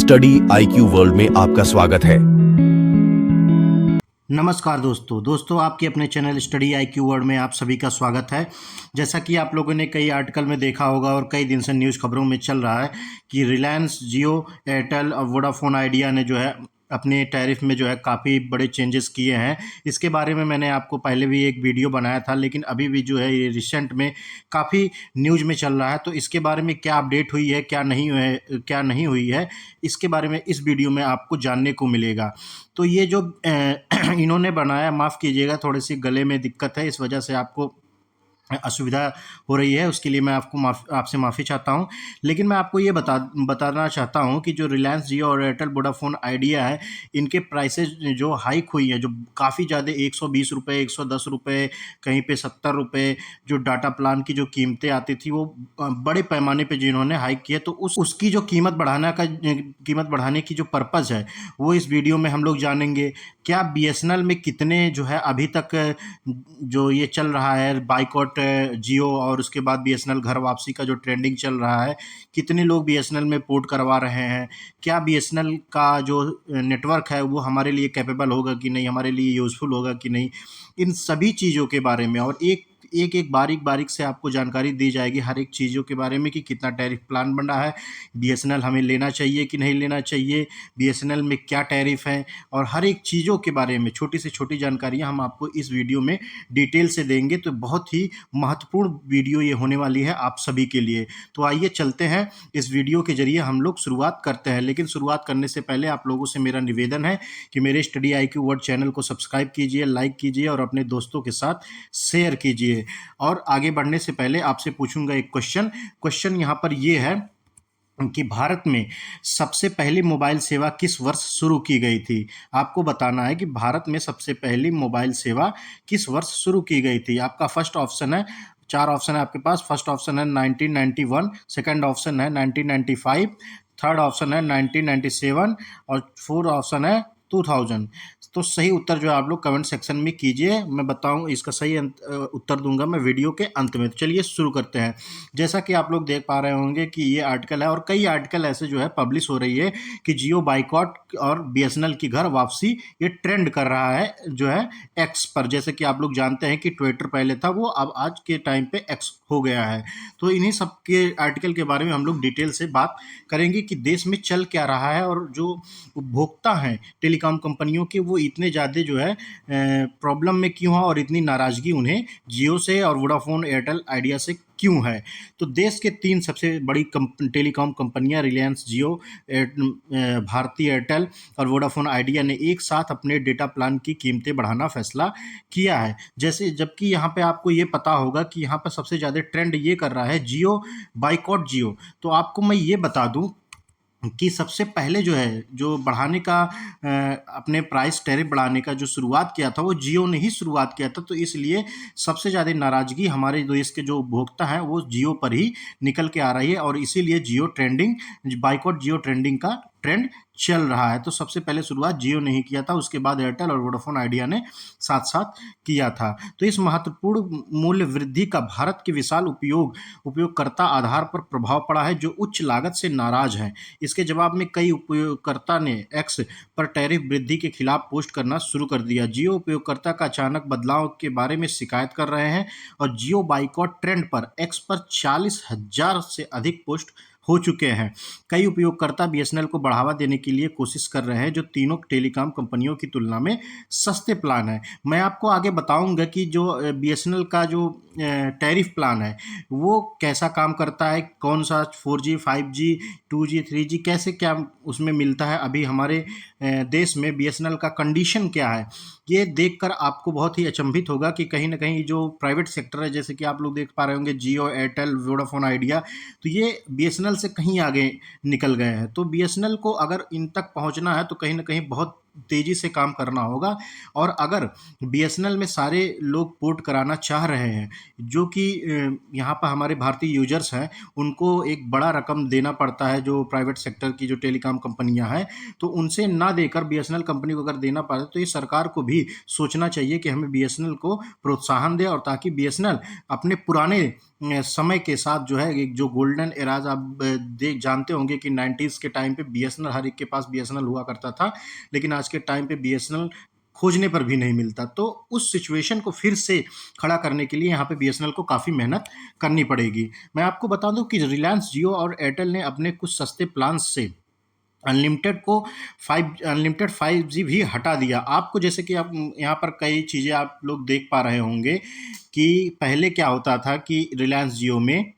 Study IQ world में आपका स्वागत है। नमस्कार दोस्तों आपके अपने चैनल स्टडी आईक्यू वर्ल्ड में आप सभी का स्वागत है। जैसा कि आप लोगों ने कई आर्टिकल में देखा होगा और कई दिन से न्यूज़ खबरों में चल रहा है कि रिलायंस जियो, एयरटेल और वोडाफोन आइडिया ने जो है अपने टैरिफ में जो है काफ़ी बड़े चेंजेस किए हैं। इसके बारे में मैंने आपको पहले भी एक वीडियो बनाया था, लेकिन अभी भी जो है ये रिसेंट में काफ़ी न्यूज़ में चल रहा है। तो इसके बारे में क्या अपडेट हुई है, क्या नहीं हुई है, इसके बारे में इस वीडियो में आपको जानने को मिलेगा। तो ये जो इन्होंने बनाया, माफ़ कीजिएगा थोड़ी सी गले में दिक्कत है, इस वजह से आपको असुविधा हो रही है, उसके लिए मैं आपसे माफ़ी चाहता हूं। लेकिन मैं आपको ये बताना चाहता हूं कि जो रिलायंस जियो और एयरटेल वोडाफोन आइडिया है, इनके प्राइसेस जो हाइक हुई है, जो काफ़ी ज़्यादा 120 रुपये, 110 रुपये, कहीं पे 70 रुपये जो डाटा प्लान की जो कीमतें आती थी, वो बड़े पैमाने पे जिन्होंने हाइक किया, तो उसकी जो कीमत बढ़ाने की जो पर्पज़ है, वो इस वीडियो में हम लोग जानेंगे। क्या बीएसएनएल में कितने जो है अभी तक जो ये चल रहा है बाइकॉट जियो और उसके बाद बीएसएनएल घर वापसी का जो ट्रेंडिंग चल रहा है, कितने लोग बीएसएनएल में पोर्ट करवा रहे हैं, क्या बीएसएनएल का जो नेटवर्क है वो हमारे लिए कैपेबल होगा कि नहीं, हमारे लिए यूज़फुल होगा कि नहीं, इन सभी चीज़ों के बारे में और एक बारीक से आपको जानकारी दी जाएगी हर एक चीज़ों के बारे में कि कितना टैरिफ प्लान बन रहा है, बीएसएनएल हमें लेना चाहिए कि नहीं लेना चाहिए, बीएसएनएल में क्या टैरिफ है, और हर एक चीज़ों के बारे में छोटी से छोटी जानकारियां हम आपको इस वीडियो में डिटेल से देंगे। तो बहुत ही महत्वपूर्ण वीडियो ये होने वाली है आप सभी के लिए। तो आइए चलते हैं, इस वीडियो के जरिए हम लोग शुरुआत करते हैं। लेकिन शुरुआत करने से पहले आप लोगों से मेरा निवेदन है कि मेरे स्टडी आईक्यू वर्ल्ड चैनल को सब्सक्राइब कीजिए, लाइक कीजिए और अपने दोस्तों के साथ शेयर कीजिए। और आगे बढ़ने से पहले आपसे पूछूंगा एक क्वेश्चन यहाँ पर ये है कि भारत में सबसे पहली मोबाइल सेवा किस वर्ष शुरू की गई थी। आपको बताना है कि भारत में सबसे पहली मोबाइल सेवा किस वर्ष शुरू की गई थी। आपका फर्स्ट ऑप्शन है, 4 ऑप्शन है आपके पास। फर्स्ट ऑप्शन है 1991, सेकंड ऑप्शन है 1995, थर्ड ऑप्शन है 1997 और फोर्थ ऑप्शन है 2000। तो सही उत्तर जो है आप लोग कमेंट सेक्शन में कीजिए, मैं बताऊं इसका सही उत्तर दूंगा मैं वीडियो के अंत में। तो चलिए शुरू करते हैं। जैसा कि आप लोग देख पा रहे होंगे कि ये आर्टिकल है और कई आर्टिकल ऐसे जो है पब्लिश हो रही है कि जियो बाइकॉट और बीएसएनएल की घर वापसी ये ट्रेंड कर रहा है जो है एक्स पर। जैसे कि आप लोग जानते हैं कि ट्विटर पहले था, वो अब आज के टाइम पे एक्स हो गया है। तो इन्हीं सब के आर्टिकल के बारे में हम लोग डिटेल से बात करेंगे कि देश में चल क्या रहा है और जो उपभोक्ता हैं टेलीकॉम कंपनियों के, वो इतने ज़्यादा जो है प्रॉब्लम में क्यों है और इतनी नाराज़गी उन्हें जियो से और वोडाफोन एयरटेल आइडिया से क्यों है। तो देश के 3 सबसे बड़ी टेलीकॉम कंपनियां रिलायंस जियो, भारती एयरटेल और वोडाफोन आइडिया ने एक साथ अपने डेटा प्लान की कीमतें बढ़ाना फैसला किया है। जैसे जबकि यहाँ पे आपको ये पता होगा कि यहाँ पर सबसे ज़्यादा ट्रेंड ये कर रहा है जियो बाइकॉट जियो। तो आपको मैं ये बता दूँ कि सबसे पहले जो है जो बढ़ाने का अपने प्राइस टैरिफ बढ़ाने का जो शुरुआत किया था वो जियो ने ही शुरुआत किया था। तो इसलिए सबसे ज़्यादा नाराज़गी हमारे देश के जो उपभोक्ता हैं वो जियो पर ही निकल के आ रही है और इसीलिए बाइकॉट जियो ट्रेंडिंग का ट्रेंड चल रहा है। तो सबसे पहले शुरुआत जियो ने ही किया था, उसके बाद एयरटेल और वोडाफोन आइडिया ने साथ साथ किया था। तो इस महत्वपूर्ण मूल्य वृद्धि का भारत के विशाल उपयोगकर्ता आधार पर प्रभाव पड़ा है, जो उच्च लागत से नाराज हैं। इसके जवाब में कई उपयोगकर्ता ने एक्स पर टैरिफ वृद्धि के खिलाफ पोस्ट करना शुरू कर दिया। जियो उपयोगकर्ता का अचानक बदलाव के बारे में शिकायत कर रहे हैं और जियो बाइकॉट ट्रेंड पर एक्स पर 40,000 से अधिक पोस्ट हो चुके हैं। कई उपयोगकर्ता बीएसएनएल को बढ़ावा देने के लिए कोशिश कर रहे हैं, जो तीनों टेलीकॉम कंपनियों की तुलना में सस्ते प्लान है। मैं आपको आगे बताऊंगा कि जो बीएसएनएल का जो टैरिफ प्लान है वो कैसा काम करता है, कौन सा 4G 5G 2G 3G कैसे क्या उसमें मिलता है, अभी हमारे देश में बीएसएनएल का कंडीशन क्या है। ये देखकर आपको बहुत ही अचंभित होगा कि कहीं ना कहीं जो प्राइवेट सेक्टर है, जैसे कि आप लोग देख पा रहे होंगे जियो, एयरटेल, वोडाफोन आइडिया, तो ये बीएसएनएल से कहीं आगे निकल गए हैं। तो बीएसएनएल को अगर इन तक पहुंचना है तो कहीं ना कहीं बहुत तेजी से काम करना होगा। और अगर बीएसएनएल में सारे लोग पोर्ट कराना चाह रहे हैं, जो कि यहाँ पर हमारे भारतीय यूजर्स हैं, उनको एक बड़ा रकम देना पड़ता है, जो प्राइवेट सेक्टर की जो टेलीकॉम कंपनियां हैं, तो उनसे ना देकर बीएसएनएल कंपनी को अगर देना पड़े तो ये सरकार को भी सोचना चाहिए कि हमें बीएसएनएल को प्रोत्साहन दे, और ताकि बीएसएनएल अपने पुराने समय के साथ जो है एक जो गोल्डन एराज आप देख जानते होंगे कि 90s के टाइम पे बीएसएनएल, हर एक के पास बीएसएनएल हुआ करता था, लेकिन आज के टाइम पे बीएसएनएल खोजने पर भी नहीं मिलता। तो उस सिचुएशन को फिर से खड़ा करने के लिए यहाँ पे बीएसएनएल को काफ़ी मेहनत करनी पड़ेगी। मैं आपको बता दूं कि रिलायंस जियो और एयरटेल ने अपने कुछ सस्ते प्लान से अनलिमिटेड 5G भी हटा दिया। आपको जैसे कि आप यहाँ पर कई चीज़ें आप लोग देख पा रहे होंगे कि पहले क्या होता था कि रिलायंस जियो में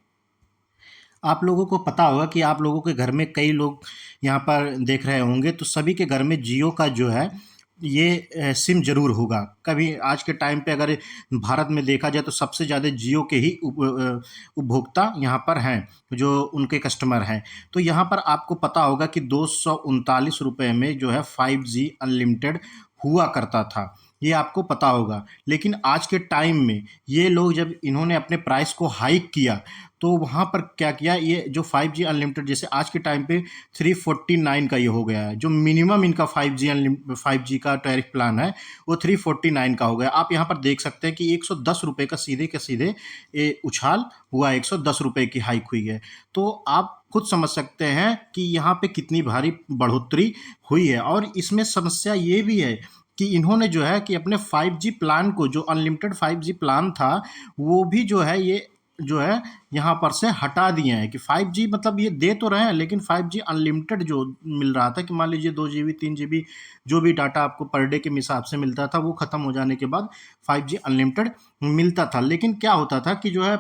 आप लोगों को पता होगा कि आप लोगों के घर में कई लोग यहाँ पर देख रहे होंगे, तो सभी के घर में जियो का जो है ये सिम ज़रूर होगा। कभी आज के टाइम पे अगर भारत में देखा जाए तो सबसे ज़्यादा जियो के ही उपभोक्ता यहाँ पर हैं, जो उनके कस्टमर हैं। तो यहाँ पर आपको पता होगा कि 239 रुपये में जो है 5G अनलिमिटेड हुआ करता था, ये आपको पता होगा। लेकिन आज के टाइम में ये लोग जब इन्होंने अपने प्राइस को हाइक किया, तो वहाँ पर क्या किया, ये जो 5G अनलिमिटेड जैसे आज के टाइम पे 349 का ये हो गया है। जो मिनिमम इनका 5G का टैरिफ प्लान है वो 349 का हो गया। आप यहाँ पर देख सकते हैं कि 110 रुपये का सीधे के सीधे ये उछाल हुआ, 110 रुपये की हाइक हुई है। तो आप खुद समझ सकते हैं कि यहाँ पे कितनी भारी बढ़ोतरी हुई है। और इसमें समस्या ये भी है कि इन्होंने जो है कि अपने 5G प्लान को, जो अनलिमिटेड 5G प्लान था, वो भी जो है ये जो है यहाँ पर से हटा दिए हैं। कि 5G मतलब ये दे तो रहे हैं, लेकिन 5G अनलिमिटेड जो मिल रहा था कि मान लीजिए 2 GB 3 GB जो भी डाटा आपको पर डे के हिसाब से मिलता था, वो ख़त्म हो जाने के बाद 5G अनलिमिटेड मिलता था। लेकिन क्या होता था कि जो है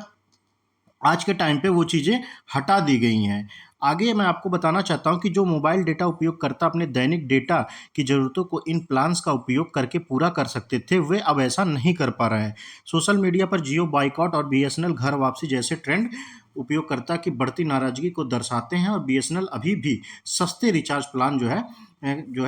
आज के टाइम पे वो चीज़ें हटा दी गई हैं। आगे मैं आपको बताना चाहता हूँ कि जो मोबाइल डेटा उपयोगकर्ता अपने दैनिक डेटा की ज़रूरतों को इन प्लान्स का उपयोग करके पूरा कर सकते थे, वे अब ऐसा नहीं कर पा रहे हैं। सोशल मीडिया पर जियो बाइकआउट और बीएसएनएल घर वापसी जैसे ट्रेंड उपयोगकर्ता की बढ़ती नाराज़गी को दर्शाते हैं। और बीएसएनएल अभी भी सस्ते रिचार्ज प्लान जो है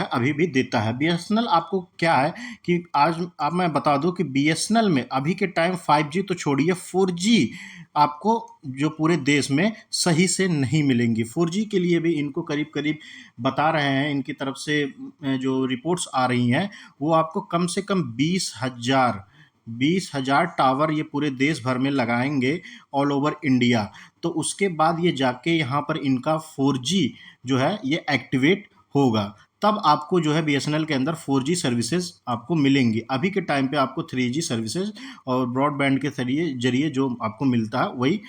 अभी भी देता है। बीएसएनएल आपको क्या है कि आज अब मैं बता दूं कि बीएसएनएल में अभी के टाइम 5G तो छोड़िए, 4G आपको जो पूरे देश में सही से नहीं मिलेंगी। 4G के लिए भी इनको करीब-करीब बता रहे हैं, इनकी तरफ से जो रिपोर्ट्स आ रही हैं, वो आपको कम से कम 20,000 टावर ये पूरे देश भर में लगाएँगे ऑल ओवर इंडिया। तो उसके बाद ये जाके यहाँ पर इनका 4G जो है ये एक्टिवेट होगा। तब आपको जो है बीएसएनएल के अंदर 4G सर्विसेज आपको मिलेंगी। अभी के टाइम पे आपको 3G सर्विसेज और ब्रॉडबैंड के ज़रिए जो आपको मिलता है वही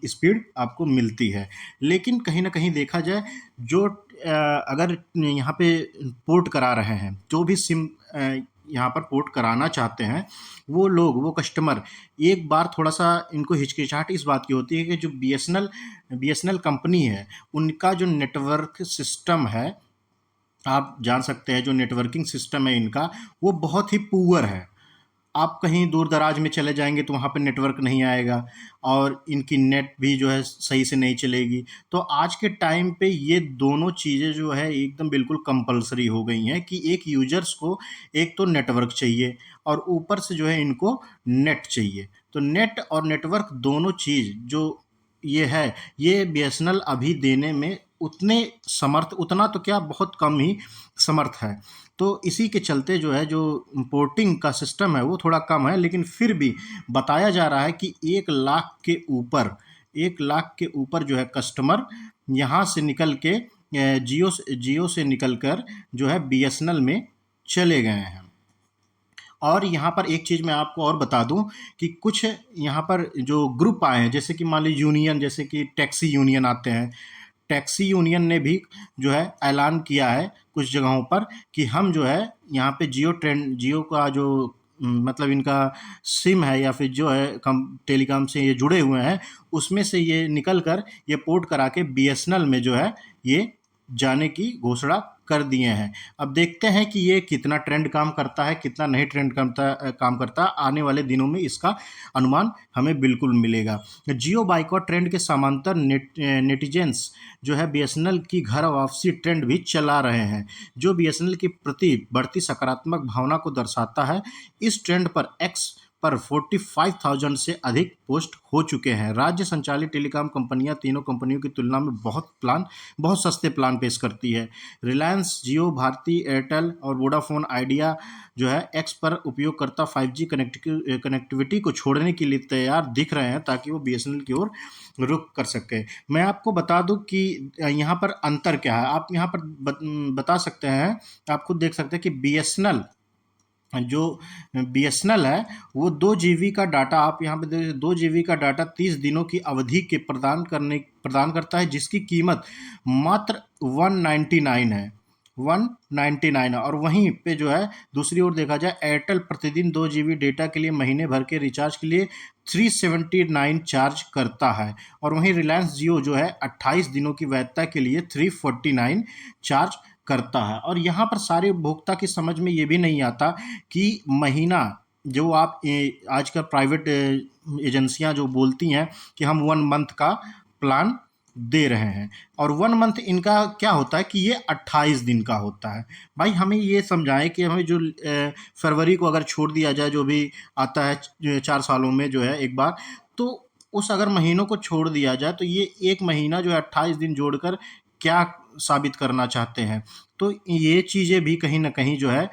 स्पीड आपको मिलती है। लेकिन कहीं न कहीं देखा जाए, जो अगर यहाँ पे पोर्ट करा रहे हैं, जो भी सिम यहाँ पर पोर्ट कराना चाहते हैं, वो लोग, वो कस्टमर एक बार थोड़ा-सा इनको हिचकिचाहट इस बात की होती है कि जो बीएसएनएल कंपनी है, उनका जो नेटवर्क सिस्टम है, आप जान सकते हैं जो नेटवर्किंग सिस्टम है इनका, वो बहुत ही पुअर है। आप कहीं दूर दराज में चले जाएंगे तो वहाँ पे नेटवर्क नहीं आएगा, और इनकी नेट भी जो है सही से नहीं चलेगी। तो आज के टाइम पे ये दोनों चीज़ें जो है एकदम बिल्कुल कंपल्सरी हो गई हैं कि एक यूजर्स को एक तो नेटवर्क चाहिए और ऊपर से जो है इनको नेट चाहिए। तो नेट और नेटवर्क दोनों चीज़ जो ये है, ये बीएसएनएल अभी देने में उतना तो क्या, बहुत कम ही समर्थ है। तो इसी के चलते जो है, जो पोर्टिंग का सिस्टम है वो थोड़ा कम है। लेकिन फिर भी बताया जा रहा है कि 1 लाख के ऊपर जो है कस्टमर यहाँ से निकल के जियो से निकल कर जो है बीएसएनएल में चले गए हैं। और यहाँ पर एक चीज़ मैं आपको और बता दूं कि कुछ यहाँ पर जो ग्रुप आए हैं, जैसे कि मान लीजिए यूनियन, जैसे कि टैक्सी यूनियन आते हैं। टैक्सी यूनियन ने भी जो है ऐलान किया है कुछ जगहों पर कि हम जो है यहाँ पे जियो का जो मतलब इनका सिम है या फिर जो है टेलीकॉम से ये जुड़े हुए हैं, उसमें से ये निकल कर ये पोर्ट करा के बीएसएनएल में जो है ये जाने की घोषणा कर दिए हैं। अब देखते हैं कि ये कितना ट्रेंड काम करता है, कितना नहीं ट्रेंड काम करता है। आने वाले दिनों में इसका अनुमान हमें बिल्कुल मिलेगा। जियो बाइकआउट ट्रेंड के समांतर नेटिजन्स जो है बीएसएनएल की घर वापसी ट्रेंड भी चला रहे हैं, जो बीएसएनएल के प्रति बढ़ती सकारात्मक भावना को दर्शाता है। इस ट्रेंड पर एक्स पर 45,000 से अधिक पोस्ट हो चुके हैं। राज्य संचालित टेलीकॉम कंपनियां तीनों कंपनियों की तुलना में बहुत सस्ते प्लान पेश करती है। रिलायंस जियो, भारती एयरटेल और वोडाफोन आइडिया जो है एक्स पर उपयोगकर्ता 5G कनेक्टिविटी को छोड़ने के लिए तैयार दिख रहे हैं ताकि वो बीएसएनएल की ओर रुख कर सके। मैं आपको बता दूं कि यहाँ पर अंतर क्या है। आप यहाँ पर बता सकते हैं, आप खुद देख सकते हैं कि बीएसएनएल है वो 2 GB का डाटा, आप यहाँ पे देख 2 GB का डाटा 30 दिनों की अवधि के प्रदान करता है, जिसकी कीमत मात्र 199 है, 199 है। और वहीं पे जो है दूसरी ओर देखा जाए, एयरटेल प्रतिदिन 2 GB डेटा के लिए महीने भर के रिचार्ज के लिए 379 चार्ज करता है। और वहीं रिलायंस जियो जो है 28 दिनों की वैधता के लिए 349 चार्ज करता है। और यहाँ पर सारे उपभोक्ता की समझ में ये भी नहीं आता कि महीना जो आप आजकल प्राइवेट एजेंसियां जो बोलती हैं कि हम 1 मंथ का प्लान दे रहे हैं, और 1 मंथ इनका क्या होता है कि ये 28 दिन का होता है। भाई हमें ये समझाएं कि हमें जो फरवरी को अगर छोड़ दिया जाए, जो भी आता है 4 सालों में जो है एक बार, तो उस अगर महीनों को छोड़ दिया जाए तो ये एक महीना जो है 28 दिन जोड़कर क्या साबित करना चाहते हैं। तो ये चीज़ें भी कहीं ना कहीं जो है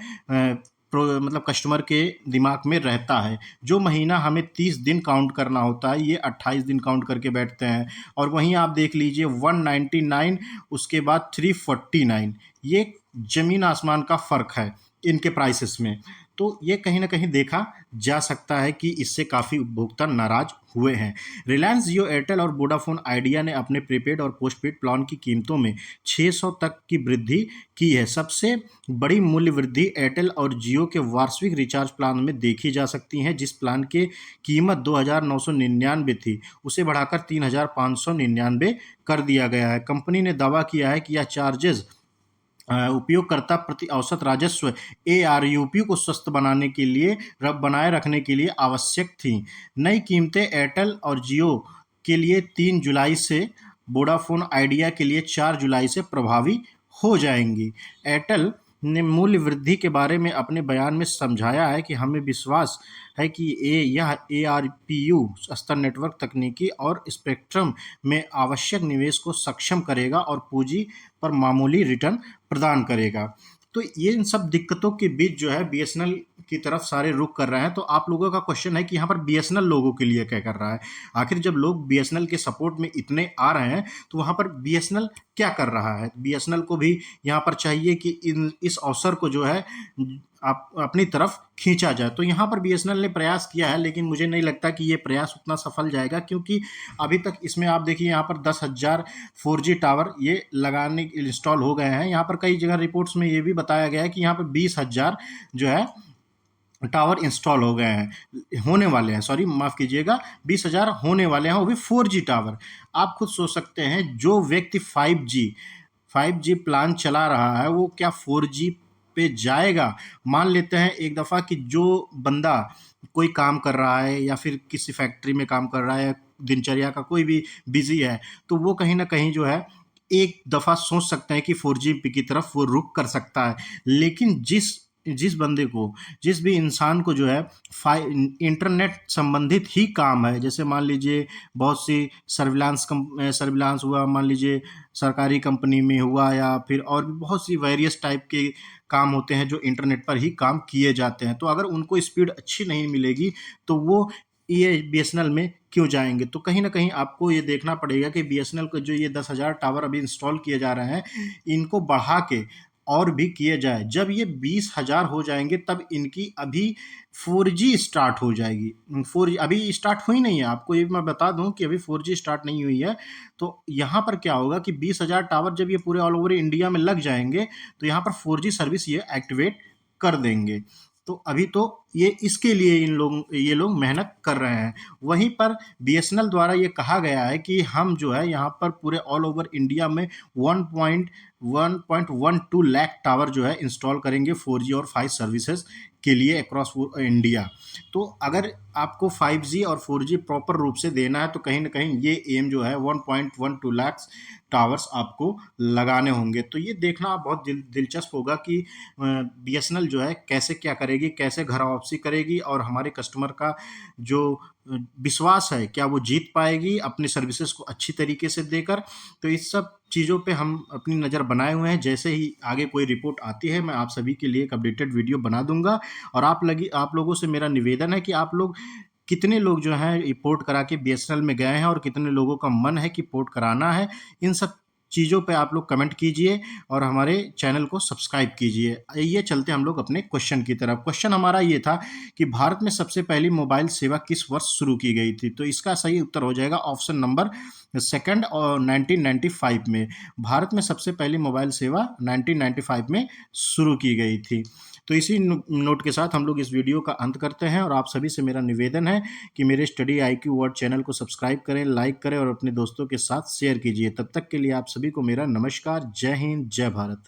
मतलब कस्टमर के दिमाग में रहता है। जो महीना हमें 30 दिन काउंट करना होता है, ये 28 दिन काउंट करके बैठते हैं। और वहीं आप देख लीजिए 199, उसके बाद 349, ये ज़मीन आसमान का फ़र्क है इनके प्राइसेस में। तो ये कहीं ना कहीं देखा जा सकता है कि इससे काफ़ी उपभोक्ता नाराज हुए हैं। रिलायंस जियो, एयरटेल और वोडाफोन आइडिया ने अपने प्रीपेड और पोस्टपेड प्लान की कीमतों में 600 तक की वृद्धि की है। सबसे बड़ी मूल्य वृद्धि एयरटेल और जियो के वार्षिक रिचार्ज प्लान में देखी जा सकती है। जिस प्लान की कीमत 2,999 थी, उसे बढ़ाकर 3,599 कर दिया गया है। कंपनी ने दावा किया है कि यह चार्जेस उपयोगकर्ता प्रति औसत राजस्व ARPU को स्वस्थ बनाए रखने के लिए आवश्यक थी। नई कीमतें एयरटेल और जियो के लिए 3 जुलाई से, वोडाफोन आइडिया के लिए 4 जुलाई से प्रभावी हो जाएंगी। एयरटेल ने मूल्य वृद्धि के बारे में अपने बयान में समझाया है कि हमें विश्वास है कि यह ARPU स्तर नेटवर्क तकनीकी और स्पेक्ट्रम में आवश्यक निवेश को सक्षम करेगा और पूंजी पर मामूली रिटर्न प्रदान करेगा। तो ये इन सब दिक्कतों के बीच जो है बीएसएनएल की तरफ सारे रुख कर रहे हैं। तो आप लोगों का क्वेश्चन है कि यहाँ पर बीएसएनएल लोगों के लिए क्या कर रहा है। आखिर जब लोग बीएसएनएल के सपोर्ट में इतने आ रहे हैं तो वहाँ पर बीएसएनएल क्या कर रहा है। बीएसएनएल को भी यहाँ पर चाहिए कि इस अवसर को जो है आप अपनी तरफ खींचा जाए। तो यहाँ पर बीएसएनएल ने प्रयास किया है, लेकिन मुझे नहीं लगता कि ये प्रयास उतना सफल जाएगा, क्योंकि अभी तक इसमें आप देखिए यहाँ पर 10,000 4G टावर ये लगाने इंस्टॉल हो गए हैं। यहाँ पर कई जगह रिपोर्ट्स में ये भी बताया गया है कि यहाँ पर 20,000 जो है टावर इंस्टॉल हो गए हैं, होने वाले हैं, सॉरी माफ़ कीजिएगा, 20,000 होने वाले हैं, वो भी 4G टावर। आप खुद सोच सकते हैं, जो व्यक्ति 5G प्लान चला रहा है वो क्या 4G पे जाएगा। मान लेते हैं एक दफ़ा कि जो बंदा कोई काम कर रहा है या फिर किसी फैक्ट्री में काम कर रहा है, दिनचर्या का कोई भी बिजी है, तो वो कहीं ना कहीं जो है एक दफ़ा सोच सकते हैं कि 4G की तरफ वो रुख कर सकता है। लेकिन जिस बंदे को, जिस भी इंसान को जो है इंटरनेट संबंधित ही काम है, जैसे मान लीजिए बहुत सी सर्विलांस हुआ, मान लीजिए सरकारी कंपनी में हुआ, या फिर और भी बहुत सी वेरियस टाइप के काम होते हैं जो इंटरनेट पर ही काम किए जाते हैं। तो अगर उनको स्पीड अच्छी नहीं मिलेगी तो वो ये बीएसएनएल में क्यों जाएंगे। तो कहीं ना कहीं आपको ये देखना पड़ेगा कि बीएसएनएल को जो ये 10,000 टावर अभी इंस्टॉल किए जा रहे हैं, इनको बढ़ा के और भी किए जाए। जब ये 20,000 हो जाएंगे तब इनकी अभी 4G स्टार्ट हो जाएगी। 4G अभी स्टार्ट हुई नहीं है, आपको ये मैं बता दूं कि अभी 4G स्टार्ट नहीं हुई है। तो यहाँ पर क्या होगा कि 20,000 टावर जब ये पूरे ऑल ओवर इंडिया में लग जाएंगे तो यहाँ पर 4G सर्विस ये एक्टिवेट कर देंगे। तो अभी तो ये इसके लिए ये लोग मेहनत कर रहे हैं। वहीं पर बीएसएनएल द्वारा ये कहा गया है कि हम जो है यहाँ पर पूरे ऑल ओवर इंडिया में 1.12 लाख टावर जो है इंस्टॉल करेंगे 4G और 5 सर्विसेज के लिए अक्रॉस इंडिया। तो अगर आपको 5G और 4G प्रॉपर रूप से देना है, तो कहीं न कहीं ये एम जो है 1.12 लाख टावर्स आपको लगाने होंगे। तो ये देखना बहुत दिलचस्प होगा कि बीएसएनएल जो है कैसे क्या करेगी, कैसे घर वापसी करेगी और हमारे कस्टमर का जो विश्वास है, क्या वो जीत पाएगी अपनी सर्विसेज़ को अच्छी तरीके से देकर। तो इस सब चीज़ों पे हम अपनी नज़र बनाए हुए हैं। जैसे ही आगे कोई रिपोर्ट आती है, मैं आप सभी के लिए एक अपडेटेड वीडियो बना दूँगा। और आप लोगों से मेरा निवेदन है कि आप लोग कितने लोग जो हैं ये पोर्ट करा के बीएसएनएल में गए हैं और कितने लोगों का मन है कि पोर्ट कराना है, इन सब चीज़ों पे आप लोग कमेंट कीजिए और हमारे चैनल को सब्सक्राइब कीजिए। आइए चलते हम लोग अपने क्वेश्चन की तरफ। क्वेश्चन हमारा ये था कि भारत में सबसे पहली मोबाइल सेवा किस वर्ष शुरू की गई थी? तो इसका सही उत्तर हो जाएगा ऑप्शन नंबर सेकंड और 1995 में। भारत में सबसे पहली मोबाइल सेवा 1995 में शुरू की गई थी। तो इसी नोट के साथ हम लोग इस वीडियो का अंत करते हैं और आप सभी से मेरा निवेदन है कि मेरे स्टडी आईक्यू वर्ड चैनल को सब्सक्राइब करें, लाइक करें और अपने दोस्तों के साथ शेयर कीजिए। तब तक के लिए आप सभी को मेरा नमस्कार। जय हिंद, जय भारत।